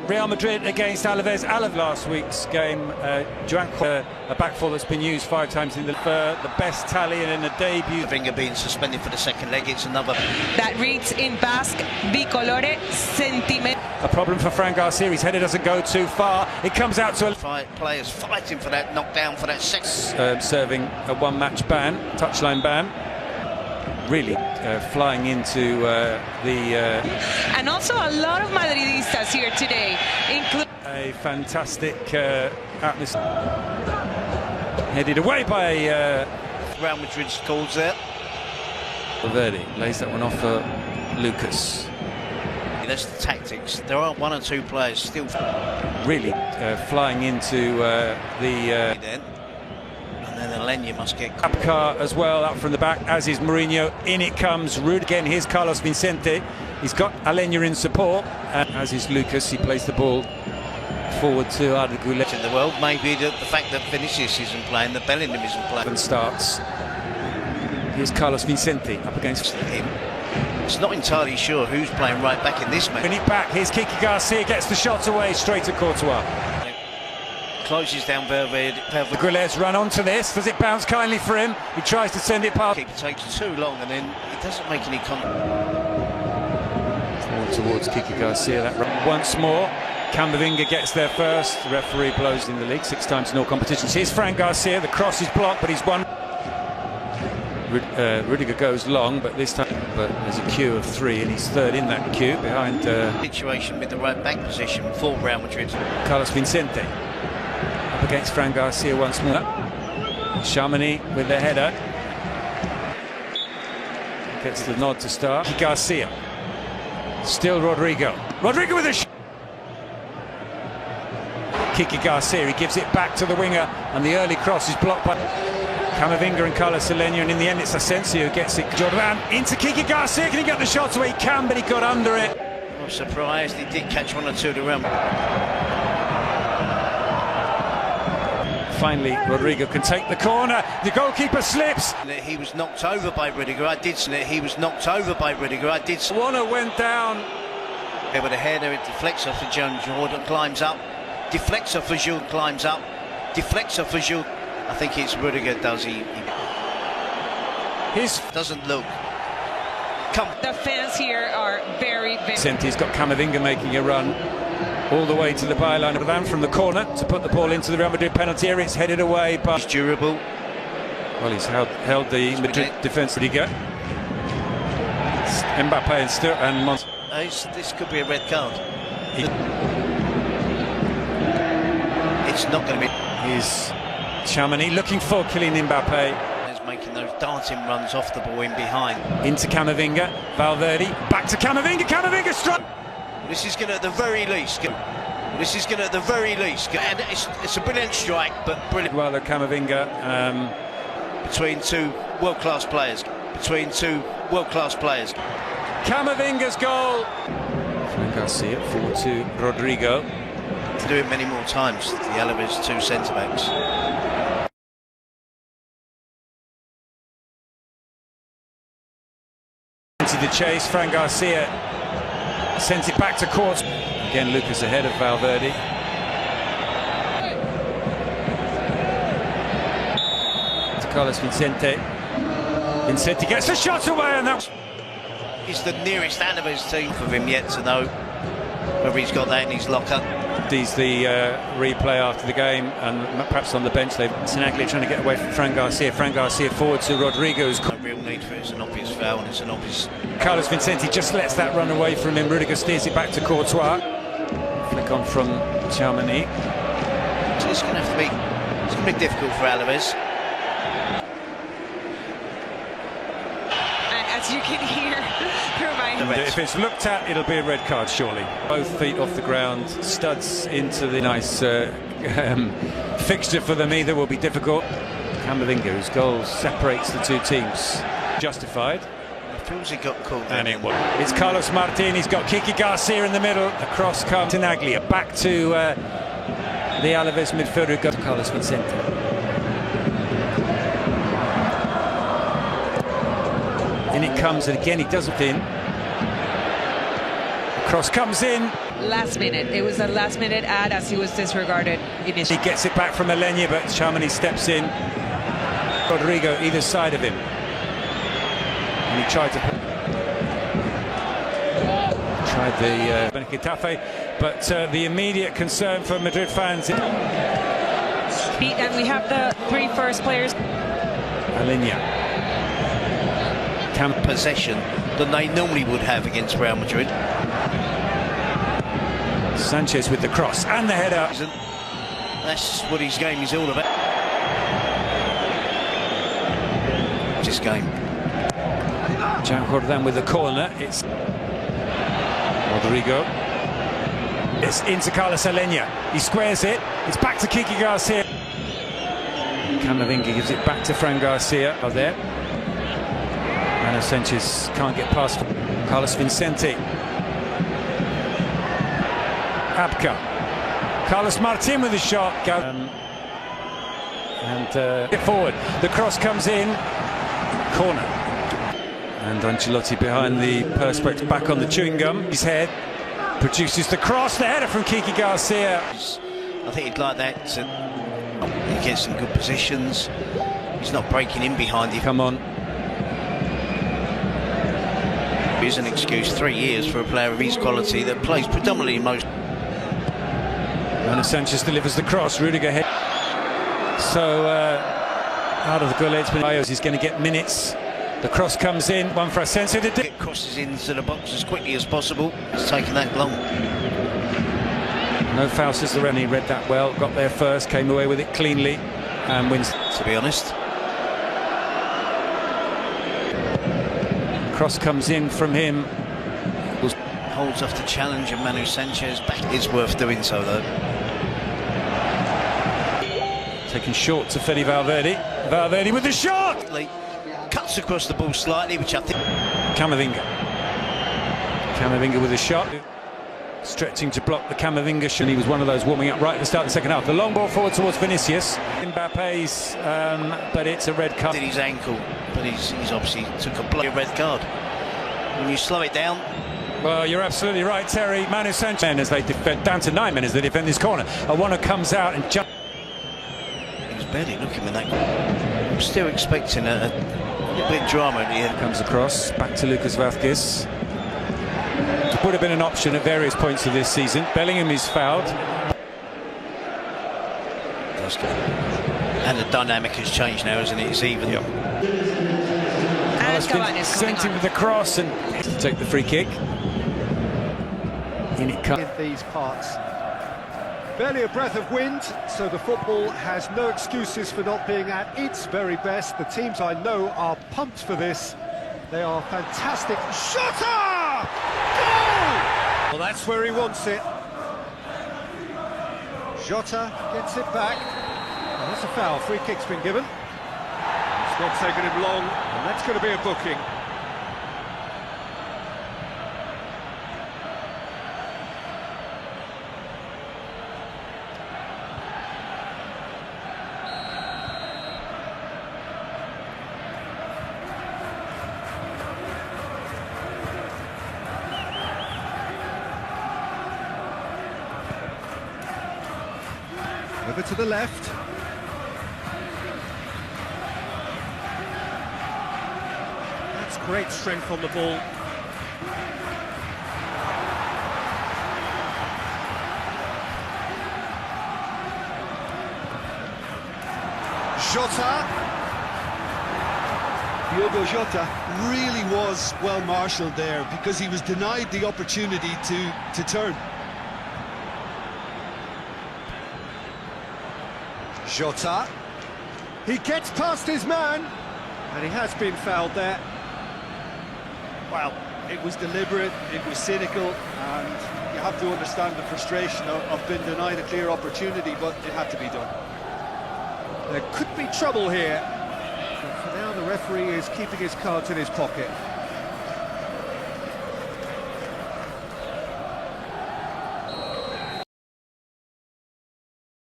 Real Madrid against Alaves. Alaves last week's game, a back four that's been used 5 times in the best tally in a debut. Finger being suspended for the second leg, it's another. That reads in Basque, bicolore sentiment. A problem for Fran Garcia, his header doesn't go too far. It comes out to players fighting for that knockdown for that second. Serving a one-match ban, touchline ban. Really flying into and also a lot of Madridistas here today, including a fantastic atmosphere. Headed away by Real Madrid scores there. Valverde lays that one off for Lucas. That's the tactics. There are 1 or 2 players still really flying into then. And then Alenya must get Apcar as well up from the back, as is Mourinho. In it comes Rude again. Here's Carlos Vicente. He's got Alenya in support, as is Lucas. He plays the ball forward to Arda Güler. In the world, maybe the fact that Vinicius isn't playing, that Bellingham isn't playing. And starts. Here's Carlos Vicente up against him. It's not entirely sure who's playing right back in this match. Bring it back. Here's Kiki Garcia, gets the shot away straight to Courtois. Closes down Valverde. Aguilar's run onto this. Does it bounce kindly for him? He tries to send it past. It takes too long and then it doesn't make any contact. Forward towards Kiki Garcia. That run once more. Camavinga gets there first. The referee blows in the league 6 times in all competitions. Here's Fran Garcia. The cross is blocked, but he's won. Rudiger goes long, but this time there's a queue of 3 and he's third in that queue behind situation with the right back position for Real Madrid. Carlos Vicente up against Fran Garcia once more. Chamonix with the header gets the nod to start. Garcia, still Rodrigo with a shot. Kiki Garcia, he gives it back to the winger and the early cross is blocked by Camavinga and Carlos Alenya, and in the end it's Asensio who gets it. Jordan into Kiki Garcia. Can he get the shot away? He can, but he got under it. I'm surprised he did catch 1 or 2 of the Real. Finally, Rodrigo can take the corner. The goalkeeper slips. He was knocked over by Rudiger. He was knocked over by Rudiger. Warner went down. Yeah, with a header, it deflects off for Jordan, climbs up. Deflects off for Jules, climbs up. Deflects off for Jules. I think it's Rudiger does. He doesn't look. The fans here are very. Vicenti's got Camavinga making a run all the way to the byline of Van from the corner to put the ball into the Real Madrid penalty area. It's headed away by. He's durable. Well, he's held the Madrid defence. Rudiger, Mbappe and Mons. This could be a red card. It's not going to be. He's Chamonix looking for Kylian Mbappe. He's making those darting runs off the ball in behind. Into Camavinga, Valverde, back to Camavinga. Camavinga struck. This is going to, at the very least, and it's a brilliant strike, but brilliant. Well, Camavinga between 2 world-class players. Camavinga's goal. Fran Garcia forward to Rodrigo. To do it many more times, the Alaves 2 centre-backs. Into the chase, Fran Garcia sends it back to court. Again, Lucas ahead of Valverde. To Carlos Vicente. Vicente gets the shot away, and that is the nearest Alaves team for him yet to know whether he's got that in his locker. He's the replay after the game, and perhaps on the bench they've Sinaglia trying to get away from Fran Garcia. Fran Garcia forward to Rodrigo's. No real need for it. It's an obvious foul and it's an obvious. Carlos Vicente just lets that run away from him. Rudiger steers it back to Courtois. Flick on from Chamonix. So it's going to be difficult for Alaves. And as you can hear through my. If it's looked at, it'll be a red card, surely. Both feet off the ground, studs into the nice fixture for them. Either will be difficult. Camavinga, whose goal separates the 2 teams, justified. It feels he got caught. And it was. It's Carlos Martin. He's got Kiki Garcia in the middle. Across comes Sinaglia. Back to the Alaves midfielder. Goes to Carlos Vicente. In it comes, and again he does it in. Cross comes in. last minute. It was a last minute ad as he was disregarded initially. He gets it back from Alenia, but Chamani steps in. Rodrigo either side of him. And he tried the Getafe, but the immediate concern for Madrid fans. And we have the 3 first players. Alenia. Possession than they normally would have against Real Madrid. Sanchez with the cross and the header. That's what his game is all about. This game. Jan Jordan with the corner. It's Rodrigo. It's into Carlos Alenia. He squares it. It's back to Kiki Garcia. Camavinga gives it back to Fran Garcia. Out there. Manu Sanchez can't get past Carlos Vicente. Abka. Carlos Martin with the shot. Get forward. The cross comes in. Corner. And Ancelotti behind the perspex, back on the chewing gum. His head produces the cross. The header from Kiki Garcia. I think he'd like that. He gets some good positions. He's not breaking in behind you. Come on. Here's an excuse. 3 years for a player of his quality that plays predominantly most. Manu Sanchez delivers the cross. Rudiger head. So out of the goal, he's going to get minutes. The cross comes in. One for Asensio to get crosses into the box as quickly as possible. It's taken that long. No foul, says the referee. Read that well. Got there first. Came away with it cleanly and wins. To be honest. Cross comes in from him. Holds off the challenge of Manu Sanchez. Back. It's worth doing so though. Taken short to Fede Valverde. Valverde with the shot. Cuts across the ball slightly, which I think. Camavinga. Camavinga with a shot. Stretching to block the Camavinga shot. He was one of those warming up right at the start of the second half. The long ball forward towards Vinicius. Mbappe's, but it's a red card. Did his ankle, but he's obviously took a red card. When you slow it down. Well, you're absolutely right, Terry. Manu Sanchez, as they defend, down to 9 men as they defend this corner. Awano comes out and jumps. He was barely looking with that. I'm still expecting a little bit of drama at the end. Comes across, back to Lucas Vázquez. It would have been an option at various points of this season. Bellingham is fouled. And the dynamic has changed now, hasn't it? It's even. Yep. And sent him with the cross and to take the free kick. In it comes. In these parts. Barely a breath of wind, so the football has no excuses for not being at its very best. The teams I know are pumped for this. They are fantastic. Shooter! Goal! Well, that's where he wants it. Jota gets it back. Oh, that's a foul. Free kick's been given. It's not taken him long, and that's going to be a booking. Over to the left. That's great strength on the ball. Jota. Diogo Jota really was well marshalled there because he was denied the opportunity to turn. Jota, he gets past his man, and he has been fouled there. Well, it was deliberate, it was cynical, and you have to understand the frustration of being denied a clear opportunity, but it had to be done. There could be trouble here, but for now the referee is keeping his cards in his pocket.